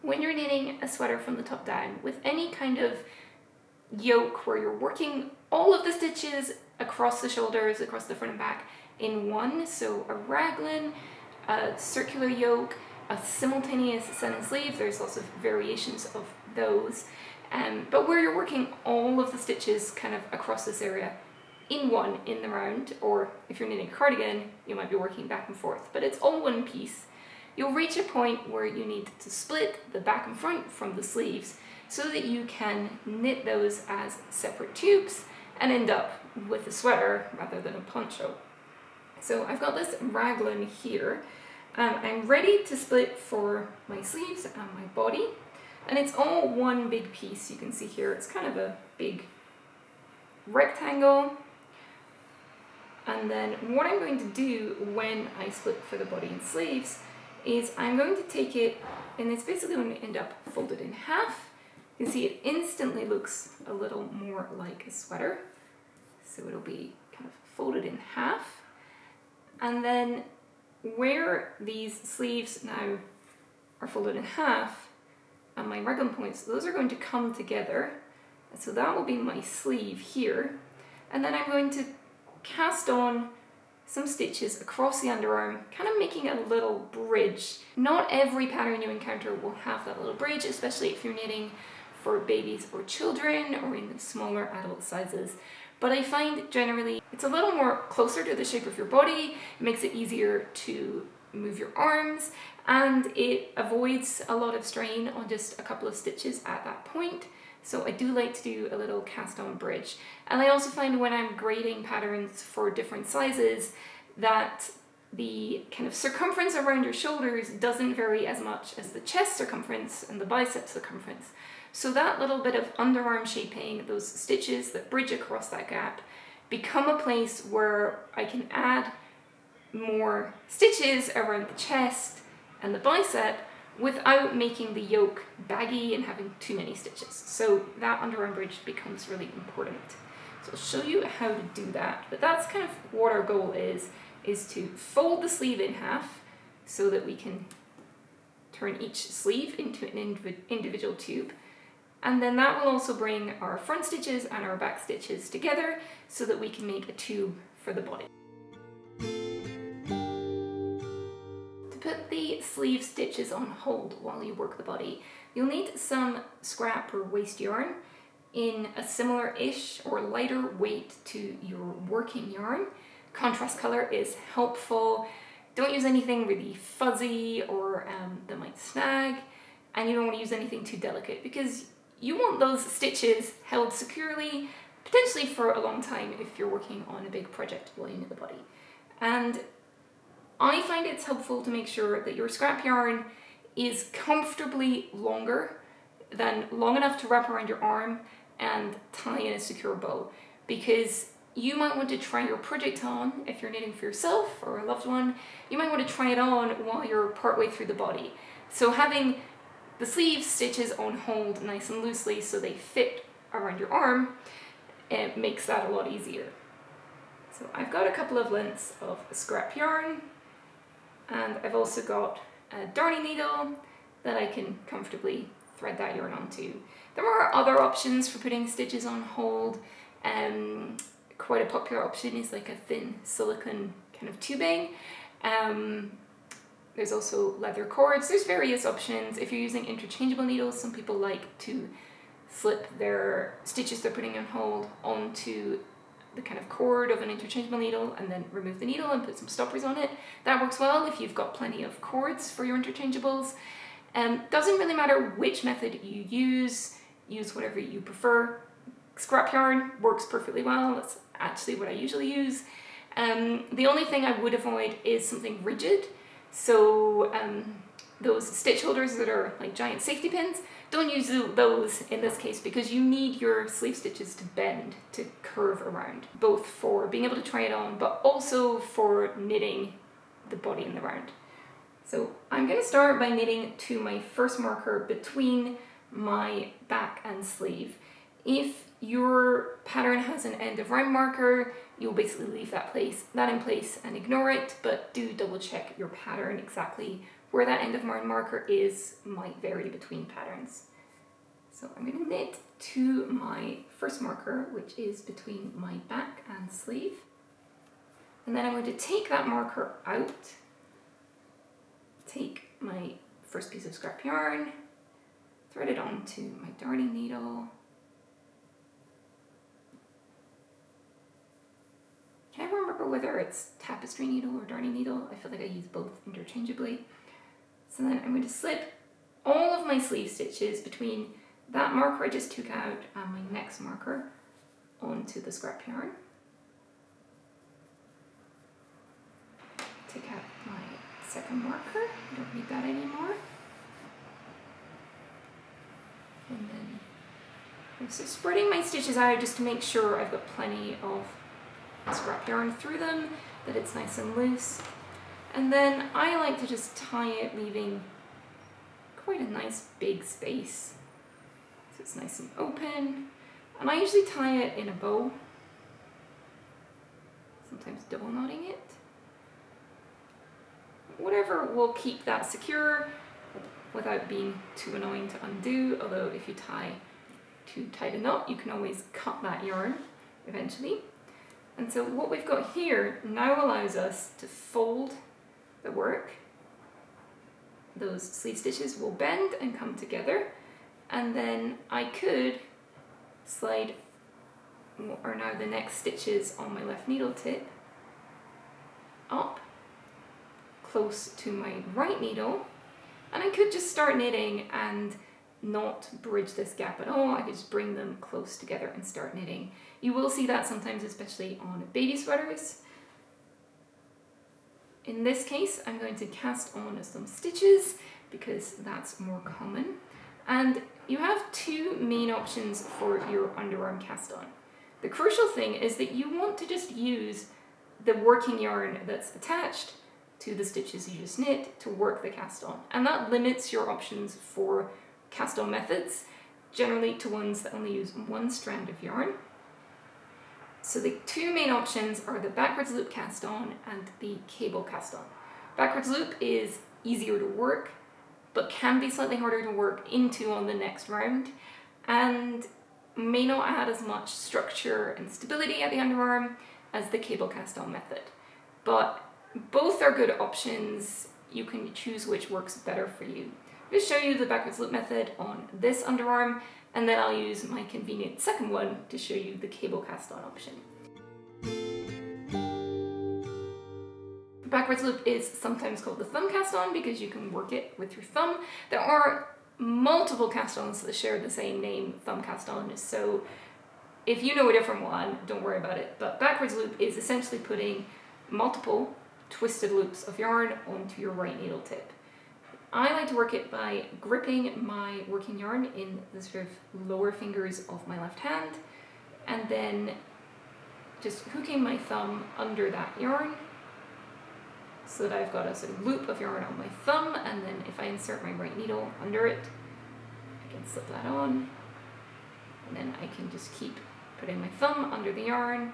when you're knitting a sweater from the top down with any kind of yoke where you're working all of the stitches across the shoulders, across the front and back in one, so a raglan, a circular yoke, a simultaneous set and sleeve, there's lots of variations of those, but where you're working all of the stitches kind of across this area in one in the round, or if you're knitting a cardigan, you might be working back and forth, but it's all one piece. You'll reach a point where you need to split the back and front from the sleeves so that you can knit those as separate tubes and end up with a sweater rather than a poncho. So I've got this raglan here. I'm ready to split for my sleeves and my body, and it's all one big piece. You can see here it's kind of a big rectangle. And then what I'm going to do when I split for the body and sleeves is I'm going to take it, and it's basically going to end up folded in half. You can see it instantly looks a little more like a sweater. So it'll be kind of folded in half. And then where these sleeves now are folded in half and my raglan points, those are going to come together. And so that will be my sleeve here. And then I'm going to cast on some stitches across the underarm, kind of making a little bridge. Not every pattern you encounter will have that little bridge, especially if you're knitting for babies or children or in the smaller adult sizes. But I find generally it's a little more closer to the shape of your body, it makes it easier to move your arms, and it avoids a lot of strain on just a couple of stitches at that point. So I do like to do a little cast on bridge. And I also find when I'm grading patterns for different sizes that the kind of circumference around your shoulders doesn't vary as much as the chest circumference and the bicep circumference. So that little bit of underarm shaping, those stitches that bridge across that gap, become a place where I can add more stitches around the chest and the bicep without making the yoke baggy and having too many stitches. So that underarm bridge becomes really important. So I'll show you how to do that, but that's kind of what our goal is to fold the sleeve in half so that we can turn each sleeve into an individual tube. And then that will also bring our front stitches and our back stitches together so that we can make a tube for the body. To put the sleeve stitches on hold while you work the body, you'll need some scrap or waste yarn in a similar-ish or lighter weight to your working yarn. Contrast color is helpful. Don't use anything really fuzzy or that might snag, and you don't want to use anything too delicate because you want those stitches held securely, potentially for a long time if you're working on a big project while you knit the body. And I find it's helpful to make sure that your scrap yarn is comfortably longer than long enough to wrap around your arm and tie in a secure bow, because you might want to try your project on if you're knitting for yourself or a loved one. You might want to try it on while you're partway through the body. So having the sleeve stitches on hold nice and loosely so they fit around your arm, it makes that a lot easier. So I've got a couple of lengths of scrap yarn, and I've also got a darning needle that I can comfortably thread that yarn onto. There are other options for putting stitches on hold. Quite a popular option is like a thin silicone kind of tubing. There's also leather cords. There's various options. If you're using interchangeable needles, some people like to slip their stitches they're putting on hold onto the kind of cord of an interchangeable needle and then remove the needle and put some stoppers on it. That works well if you've got plenty of cords for your interchangeables. Doesn't really matter which method you use whatever you prefer. Scrap yarn works perfectly well. That's actually what I usually use. The only thing I would avoid is something rigid. So those stitch holders that are like giant safety pins, don't use those in this case because you need your sleeve stitches to bend, to curve around, both for being able to try it on, but also for knitting the body in the round. So I'm going to start by knitting to my first marker between my back and sleeve. If your pattern has an end of round marker, you'll basically leave that in place and ignore it, but do double check your pattern exactly where that end of yarn marker is might vary between patterns. So I'm going to knit to my first marker, which is between my back and sleeve. And then I'm going to take that marker out, take my first piece of scrap yarn, thread it onto my darning needle. Can I remember whether it's tapestry needle or darning needle? I feel like I use both interchangeably. So then I'm going to slip all of my sleeve stitches between that marker I just took out and my next marker onto the scrap yarn. Take out my second marker, I don't need that anymore. And then I'm just spreading my stitches out just to make sure I've got plenty of scrap yarn through them, that it's nice and loose. And then I like to just tie it, leaving quite a nice big space. So it's nice and open. And I usually tie it in a bow, sometimes double knotting it. Whatever will keep that secure without being too annoying to undo, although if you tie too tight a knot, you can always cut that yarn eventually. And so what we've got here now allows us to fold the work. Those sleeve stitches will bend and come together, and then I could slide, or now the next stitches on my left needle tip, up close to my right needle, and I could just start knitting and not bridge this gap at all. I could just bring them close together and start knitting. You will see that sometimes, especially on baby sweaters. In this case, I'm going to cast on some stitches because that's more common. And you have two main options for your underarm cast on. The crucial thing is that you want to just use the working yarn that's attached to the stitches you just knit to work the cast on. And that limits your options for cast on methods, generally to ones that only use one strand of yarn. So the two main options are the backwards loop cast on and the cable cast on. Backwards loop is easier to work, but can be slightly harder to work into on the next round, and may not add as much structure and stability at the underarm as the cable cast on method. But both are good options. You can choose which works better for you. I'll just show you the backwards loop method on this underarm, and then I'll use my convenient second one to show you the cable cast on option. Backwards loop is sometimes called the thumb cast on because you can work it with your thumb. There are multiple cast ons that share the same name, thumb cast on, so if you know a different one, don't worry about it. But backwards loop is essentially putting multiple twisted loops of yarn onto your right needle tip. I like to work it by gripping my working yarn in the sort of lower fingers of my left hand, and then just hooking my thumb under that yarn so that I've got a sort of loop of yarn on my thumb, and then if I insert my right needle under it, I can slip that on, and then I can just keep putting my thumb under the yarn,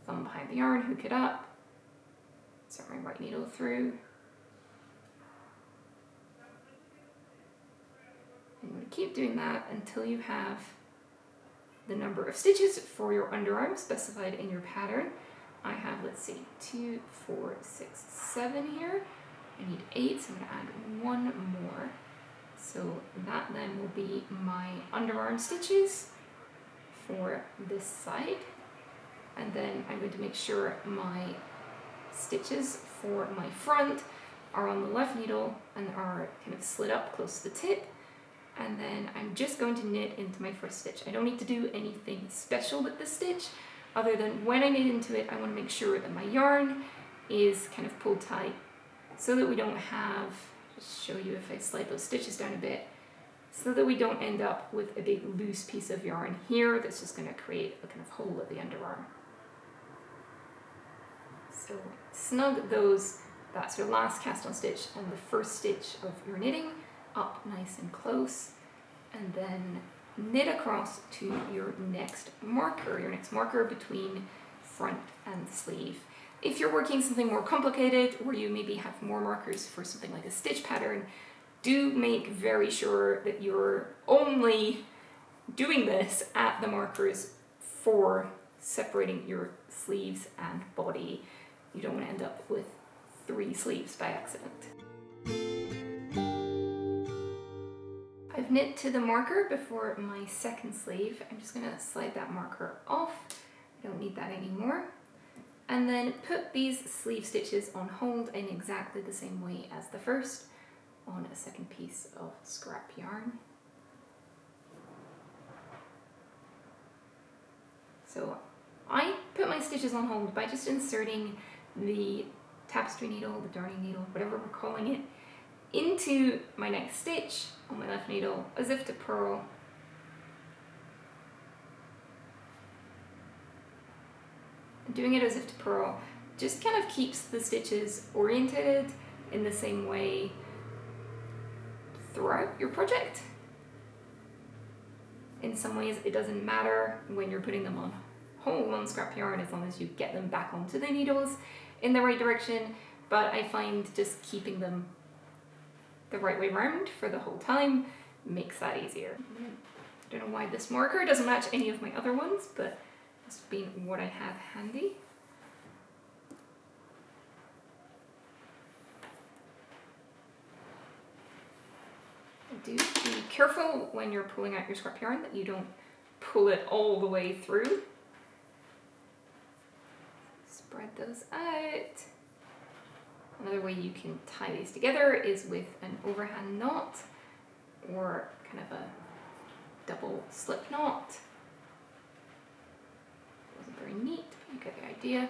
thumb behind the yarn, hook it up, insert my right needle through. I'm going to keep doing that until you have the number of stitches for your underarm specified in your pattern. I have, let's see, 2, 4, 6, 7 here. I need 8, so I'm going to add one more. So that then will be my underarm stitches for this side. And then I'm going to make sure my stitches for my front are on the left needle and are kind of slid up close to the tip. And then I'm just going to knit into my first stitch. I don't need to do anything special with this stitch, other than when I knit into it, I want to make sure that my yarn is kind of pulled tight so that we don't have, just show you if I slide those stitches down a bit, so that we don't end up with a big loose piece of yarn here that's just going to create a kind of hole at the underarm. So snug those, that sort of last cast on stitch and the first stitch of your knitting up nice and close, and then knit across to your next marker between front and sleeve. If you're working something more complicated, where you maybe have more markers for something like a stitch pattern, do make very sure that you're only doing this at the markers for separating your sleeves and body. You don't want to end up with 3 sleeves by accident. I've knit to the marker before my second sleeve. I'm just going to slide that marker off. I don't need that anymore. And then put these sleeve stitches on hold in exactly the same way as the first, on a second piece of scrap yarn. So I put my stitches on hold by just inserting the tapestry needle, the darning needle, whatever we're calling it, into my next stitch on my left needle, as if to purl. Doing it as if to purl just kind of keeps the stitches orientated in the same way throughout your project. In some ways it doesn't matter when you're putting them on hold on scrap yarn, as long as you get them back onto the needles in the right direction, but I find just keeping them the right way around for the whole time makes that easier. I don't know why this marker doesn't match any of my other ones, but must have been what I have handy. Do be careful when you're pulling out your scrap yarn that you don't pull it all the way through. Spread those out. Another way you can tie these together is with an overhand knot or kind of a double slip knot. Wasn't very neat, but you get the idea.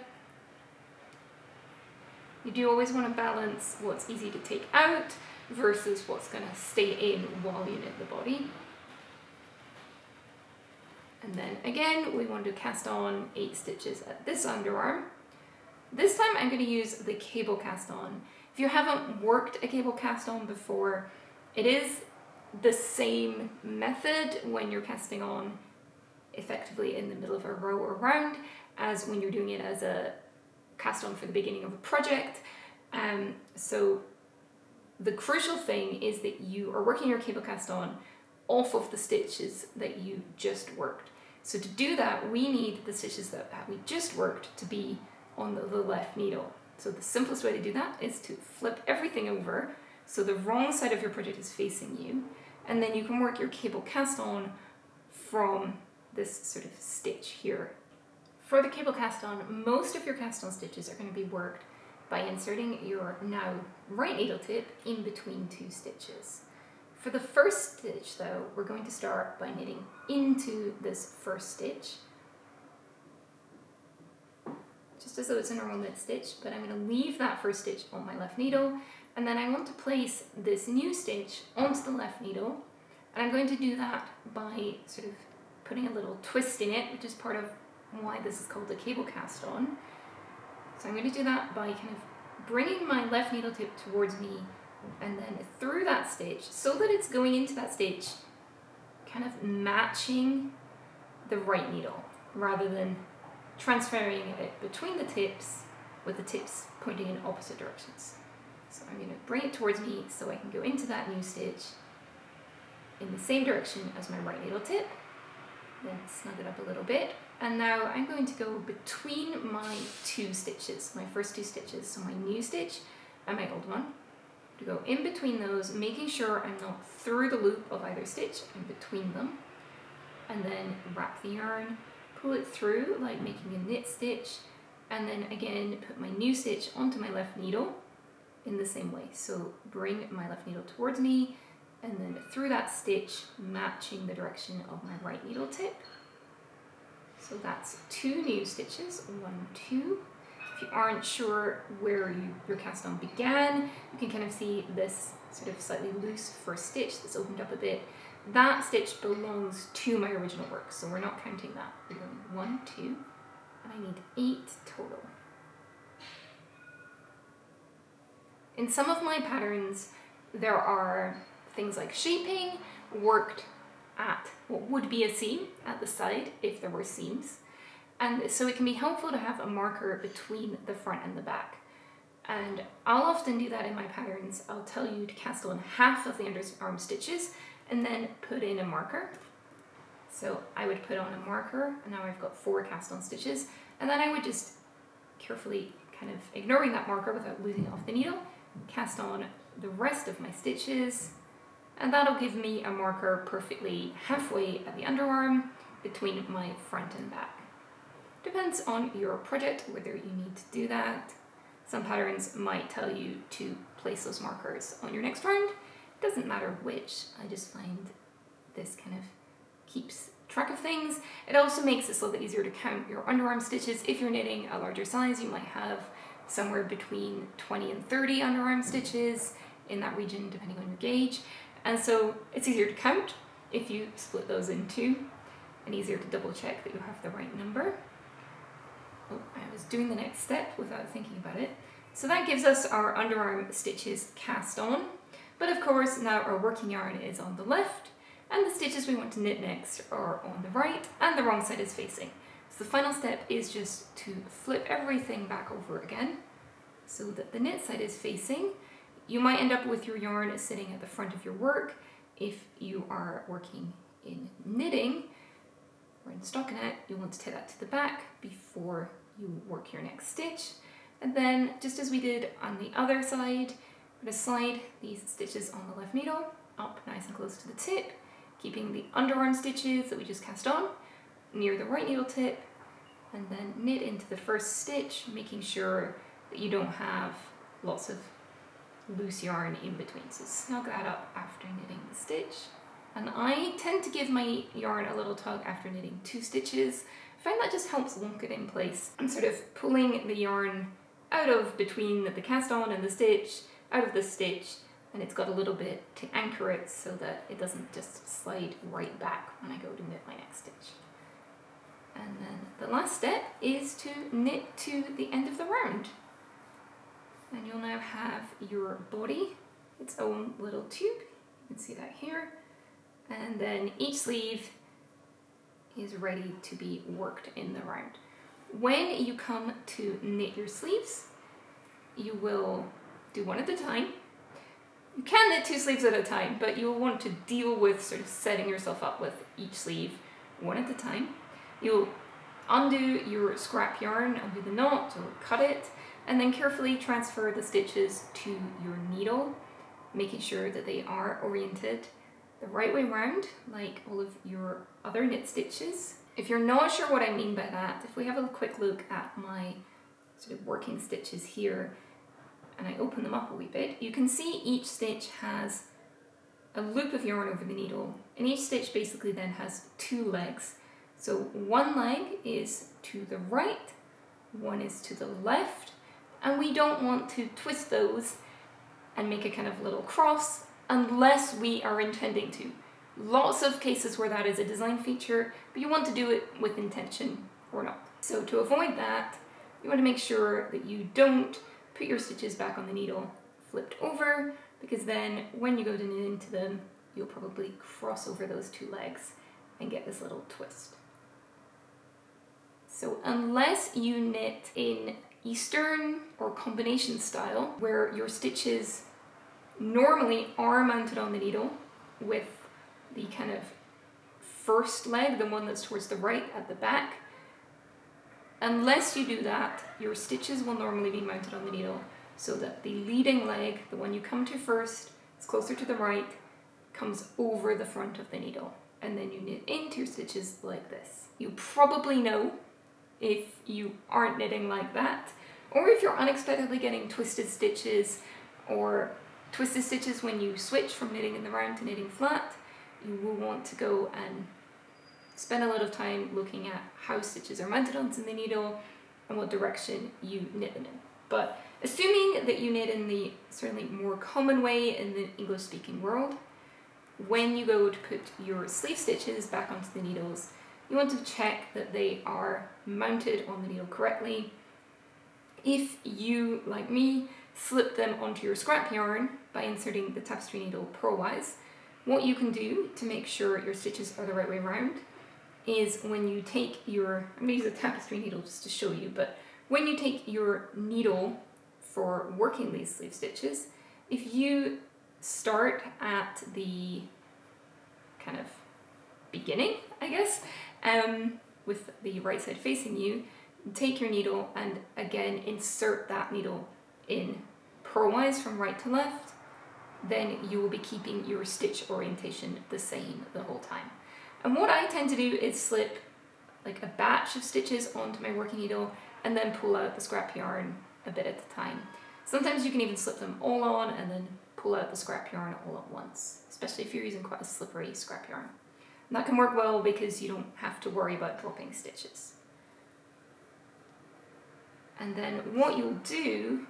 You do always want to balance what's easy to take out versus what's going to stay in while you knit the body. And then again, we want to cast on 8 stitches at this underarm. This time I'm going to use the cable cast on. If you haven't worked a cable cast on before, it is the same method when you're casting on effectively in the middle of a row or round as when you're doing it as a cast on for the beginning of a project. So the crucial thing is that you are working your cable cast on off of the stitches that you just worked. So to do that, we need the stitches that we just worked to be on the left needle. So the simplest way to do that is to flip everything over so the wrong side of your project is facing you, and then you can work your cable cast on from this sort of stitch here. For the cable cast on, most of your cast on stitches are going to be worked by inserting your now right needle tip in between 2 stitches. For the first stitch though, we're going to start by knitting into this first stitch, just as though it's a normal knit stitch, but I'm going to leave that first stitch on my left needle, and then I want to place this new stitch onto the left needle, and I'm going to do that by sort of putting a little twist in it, which is part of why this is called a cable cast on. So I'm going to do that by kind of bringing my left needle tip towards me and then through that stitch so that it's going into that stitch kind of matching the right needle rather than transferring it between the tips with the tips pointing in opposite directions. So I'm going to bring it towards me so I can go into that new stitch in the same direction as my right needle tip, then snug it up a little bit, and now I'm going to go between my 2 stitches, my first 2 stitches, so my new stitch and my old one, to go in between those, making sure I'm not through the loop of either stitch, I'm between them, and then wrap the yarn, pull it through like making a knit stitch, and then again put my new stitch onto my left needle in the same way. So bring my left needle towards me and then through that stitch matching the direction of my right needle tip. So that's 2 new stitches, 1, 2. If you aren't sure where your cast on began, you can kind of see this sort of slightly loose first stitch that's opened up a bit. That stitch belongs to my original work, so we're not counting that. We're doing 1, 2, and I need 8 total. In some of my patterns, there are things like shaping worked at what would be a seam at the side if there were seams. And so it can be helpful to have a marker between the front and the back. And I'll often do that in my patterns. I'll tell you to cast on half of the underarm stitches and then put in a marker. So I would put on a marker, and now I've got 4 cast on stitches, and then I would just carefully, kind of ignoring that marker without losing it off the needle, cast on the rest of my stitches, and that'll give me a marker perfectly halfway at the underarm between my front and back. Depends on your project whether you need to do that. Some patterns might tell you to place those markers on your next round. It doesn't matter which, I just find this kind of keeps track of things. It also makes it so that easier to count your underarm stitches. If you're knitting a larger size, you might have somewhere between 20 and 30 underarm stitches in that region, depending on your gauge. And so it's easier to count if you split those in 2, and easier to double check that you have the right number. Oh, I was doing the next step without thinking about it. So that gives us our underarm stitches cast on. But of course, now our working yarn is on the left, and the stitches we want to knit next are on the right, and the wrong side is facing. So the final step is just to flip everything back over again, so that the knit side is facing. You might end up with your yarn sitting at the front of your work if you are working in knitting, or in stockinette. You want to take that to the back before you work your next stitch. And then, just as we did on the other side, we're going to slide these stitches on the left needle up nice and close to the tip, keeping the underarm stitches that we just cast on near the right needle tip, and then knit into the first stitch, making sure that you don't have lots of loose yarn in between. So snug that up after knitting the stitch. And I tend to give my yarn a little tug after knitting 2 stitches. I find that just helps lock it in place. I'm sort of pulling the yarn out of between the cast on and the stitch, out of the stitch, and it's got a little bit to anchor it so that it doesn't just slide right back when I go to knit my next stitch. And then the last step is to knit to the end of the round. And you'll now have your body, its own little tube. You can see that here. And then each sleeve is ready to be worked in the round. When you come to knit your sleeves, you will do one at a time. You can knit 2 sleeves at a time, but you will want to deal with sort of setting yourself up with each sleeve one at a time. You'll undo your scrap yarn, undo the knot or cut it, and then carefully transfer the stitches to your needle, making sure that they are oriented the right way round, like all of your other knit stitches. If you're not sure what I mean by that, if we have a quick look at my sort of working stitches here, and I open them up a wee bit, you can see each stitch has a loop of yarn over the needle, and each stitch basically then has 2 legs. So one leg is to the right, one is to the left, and we don't want to twist those and make a kind of little cross unless we are intending to. Lots of cases where that is a design feature, but you want to do it with intention or not. So to avoid that, you want to make sure that you don't put your stitches back on the needle flipped over, because then when you go to knit into them, you'll probably cross over those 2 legs and get this little twist. So unless you knit in Eastern or combination style, where your stitches normally are mounted on the needle with the kind of first leg, the one that's towards the right at the back, unless you do that, your stitches will normally be mounted on the needle so that the leading leg, the one you come to first, is closer to the right, comes over the front of the needle, and then you knit into your stitches like this. You probably know if you aren't knitting like that, or if you're unexpectedly getting twisted stitches or twisted stitches when you switch from knitting in the round to knitting flat, you will want to go and spend a lot of time looking at how stitches are mounted onto the needle and what direction you knit them in. But assuming that you knit in the certainly more common way in the English-speaking world, when you go to put your sleeve stitches back onto the needles, you want to check that they are mounted on the needle correctly. If you, like me, slip them onto your scrap yarn by inserting the tapestry needle purlwise, what you can do to make sure your stitches are the right way around is when you take your, I'm going to use a tapestry needle just to show you, but when you take your needle for working these sleeve stitches, if you start at the kind of beginning, I guess, with the right side facing you, take your needle and again insert that needle in purlwise from right to left, then you will be keeping your stitch orientation the same the whole time. And what I tend to do is slip like a batch of stitches onto my working needle and then pull out the scrap yarn a bit at a time. Sometimes you can even slip them all on and then pull out the scrap yarn all at once, especially if you're using quite a slippery scrap yarn. And that can work well because you don't have to worry about dropping stitches. And then what you'll do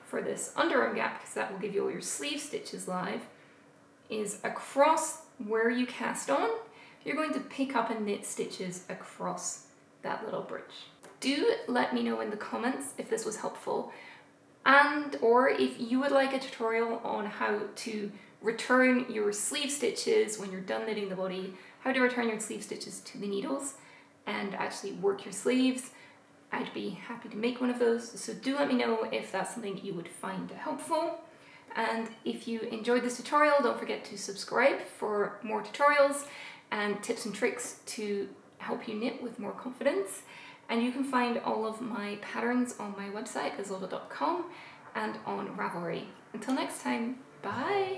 for this underarm gap, because that will give you all your sleeve stitches live, is across where you cast on, you're going to pick up and knit stitches across that little bridge. Do let me know in the comments if this was helpful, and or if you would like a tutorial on how to return your sleeve stitches when you're done knitting the body, how to return your sleeve stitches to the needles and actually work your sleeves. I'd be happy to make one of those, so do let me know if that's something you would find helpful. And if you enjoyed this tutorial, don't forget to subscribe for more tutorials and tips and tricks to help you knit with more confidence. And you can find all of my patterns on my website, isolde.com, and on Ravelry. Until next time, bye!